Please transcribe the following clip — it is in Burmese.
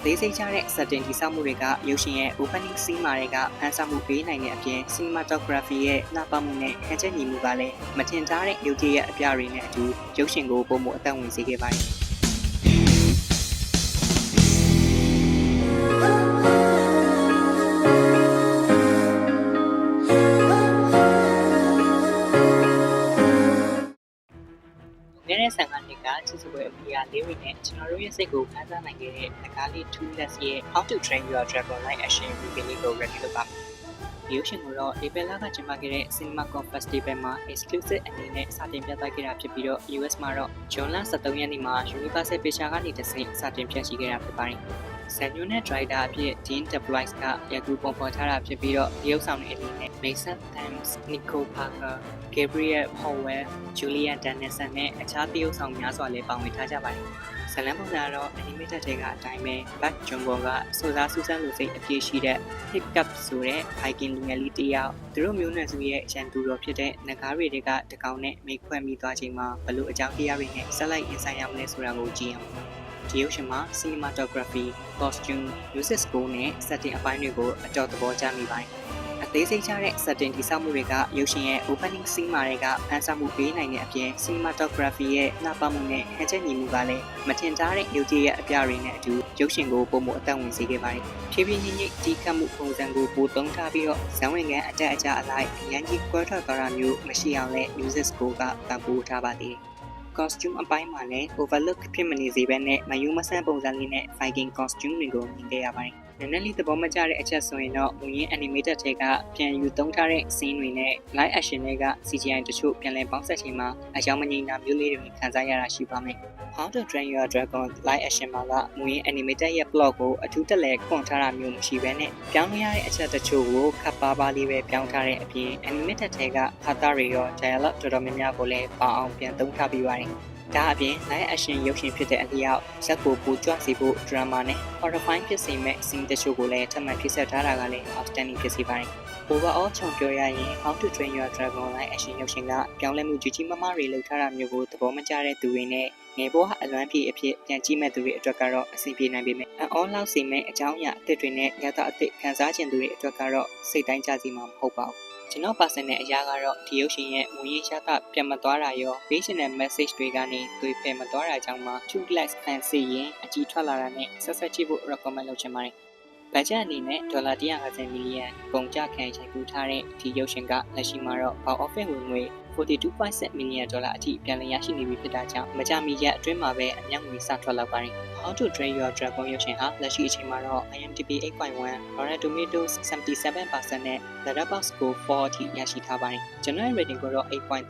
သေးစိတ်ချတဲ့ setting ဒီစောက်မှုတွေကရုပ်ရှင်ရဲ့ opening scene မှာတွေကဖန်ဆမှုပေးနိုင်တဲ့အပြင် cinematography ရဲ့နှာပမှုနဲ့ဟန်ချက်ညီမှုကလည်းမထင်ထားတဲ့ရုပ်ကြည့်ရဲ့အပြတွေနဲ့အတူရုပ်ရှင်ကိုပုံမှုအသက်ဝင်စေခဲ့ပါတယ်နေတဲ့ဆန်ကနေကချစ်စပွဲအမီယာလေးတွေနဲ့ကျွန်တော်တို့ရဲ့စိတ်ကိုဖန်ဆနိုင်ခဲ့တဲ့ငကားလေး Two Less ရဲ့ How to Train Your Dragon Live Action Movie လေးကို ready လုပ်ပါမယ်။ဒီရုပ်ရှင်ကိုတော့ April လကကျင်းပခဲ့တဲ့ CinemaCon Festival မှာ exclusive အနေနဲ့စတင်ပြသခဲ့တာဖြစ်ပြီးတော့ US မှာတော့ June လ 23 ရက်နေ့မှာ Universal Pictures ကနေတစ်ဆင့်စတင်ပြသခဲ့တာဖြစ်ပါတယ်။ဆန်ညွန်းနဲ့ဒရိုက်တာအဖြစ် Dean DeBlois ကရိုက်ကူးပုံဖော်ထားတာဖြစ်ပြီးတော့ဒီရုပ်ဆောင်တွေအနေနဲ့ Mason Thames, Nico Parker, Gabriel Howell, Julia Dennison နဲ့အခြားသရုပ်ဆောင်များစွာလည်းပါဝင်ထားကြပါတယ်။ဇလန်ပုံစံကတော့ animated တွေကအတိုင်းပဲ Back Jumbo ကစူးစမ်းလူစိတ်အပြည့်ရှိတဲ့ Hiccup ဆိုတဲ့ Viking လူငယ်လေးတစ်ယောက်သူတို့မျိုးနွယ်စုရဲ့ရန်သူတော်ဖြစ်တဲ့ငကားတွေကတကောင်နဲ့မိခွဲမိသွားချိန်မှာဘလို့အကြောင်းတရားတွေနဲ့ဆက်လိုက်ရင်ဆိုင်ရမလဲဆိုတာကိုကြည့်အောင်ဒီရုပ်ရှင်မှာ cinematography, costume, music score နဲ့ setting အပိုင်းတွေကိုအတော်သဘောကျမိပါတယ်။အသေးစိတ်ချတဲ့ setting ဒီစောက်မှုတွေကရုပ်ရှင်ရဲ့ opening scene မှာတွေကဖန်ဆမှုပေးနိုင်တဲ့အပြင် cinematography ရဲ့နှာပမှုနဲ့ဟန်ချက်ညီမှုကလည်းမထင်ထားတဲ့ရုပ်ကြည့်ရဲ့အပြတွေနဲ့အတူရုပ်ရှင်ကိုပုံမှုအသက်ဝင်စေခဲ့ပါတယ်။ဖြည်းဖြည်းချင်းဒီကမှုပုံစံကိုပိုသုံးထားပြီးတော့ဇံဝင်ကန်အတက်အကျအလိုက်အရန်ကြီးကွဲထွက်သွားတာမျိုးမရှိအောင်လဲ music score ကပံ့ပိုးထားပါသေးတယ်။ costume အပိုင်းမှာလည်း overlook ဖြစ်မနေစေဘဲနဲ့မယူမဆန်းပုံစံလေးနဲ့ Viking costume တွေကိုမြင်ခဲ့ရပါတယ်။နည်းနည်းလေးသဘောမကျတဲ့အချက်ဆိုရင်တော့ဝင်ရင် animated တွေကပြန်ယူသုံးထားတဲ့ scene တွေနဲ့ live action တွေက CGI တချို့ပြန်လည်ပေါင်းစပ်ချိန်မှာအယောင်မငြိမ်တာမျိုးလေးတွေခံစားရတာရှိပါမယ်။ How to Train Your Dragon live action မှာကဝင်ရင် animated ရဲ့ plot ကိုအထူးတက်လဲခွန်ထားတာမျိုးမရှိဘဲနဲ့ပြောင်းလဲရတဲ့အချက်တချို့ကိုခပ်ပါးပါးလေးပဲပြောင်းထားတဲ့အပြင် animated တွေကဟာတာတွေရော dialogue တော်တော်များများကိုလည်းပေါအောင်ပြန်သုံးထားပြီးပါတယ်။ဒါအပြင် live action ရုပ်ရှင်ဖြစ်တဲ့အလျောက်ဇက်ကိုပူကြွစေဖို့ drama နဲ့ horrifying ဖြစ်စေမဲ့ scene တချို့ကိုလည်းထပ်မံဖြစ်ဆက်ထားတာကလည်း outstanding ဖြစ်စေပါတယ်။ overall ခြုံပြောရရင် How to Train Your Dragon live action ရုပ်ရှင်ကပြောင်းလဲမှုကြီးမားတွေလုပ်ထားတာမျိုးကိုသဘောမကျတဲ့သူတွေနဲ့ငယ်ပေါ်အလွမ်းပြေအဖြစ်ပြန်ကြည့်မဲ့သူတွေအတွက်ကတော့အဆင်ပြေနိုင်ပေမဲ့all လောက်စီမဲ့အကြောင်းအရာအသစ်တွေနဲ့ရတာအသစ်ခန်းစားခြင်းသူတွေအတွက်ကတော့စိတ်တိုင်းကြစီမှာမဟုတ်ပါဘူး။ကျွန်တော် personal အရာကတော့ဒီရုပ်ရှင်ရဲ့ဝင်ရတာပြန်မသွားတာရော visional message တွေကနေသွေးဖယ်မသွားတာကြောင့်မှ Two Less fans ရင်အကြီးထွက်လာတာနဲ့ဆက်ကြည့်ဖို့ recommend လုပ်ချင်ပါတယ်။ဘတ်ဂျက်အနေနဲ့$150 million ပုံကျခံရိုက်ကူးထားတဲ့ဒီရုပ်ရှင်ကလက်ရှိမှာတော့ box office ဝင်ငွေ$42.6 million အထိပြန်လည်ရရှိနေပြီဖြစ်တာကြောင့်မကြာမီရက်အတွင်းမှာပဲအမြောက်ငွေစထွက်လာပါတယ်။ How to Train Your Dragon ရုပ်ရှင်ဟာလက်ရှိအချိန်မှာတော့ IMDb 8.1, Rotten Tomatoes 77% နဲ့ Letterboxd score 4 အထိရရှိထားပါတယ်။ကျွန်တော်ရဲ့ rating ကိုတော့8.3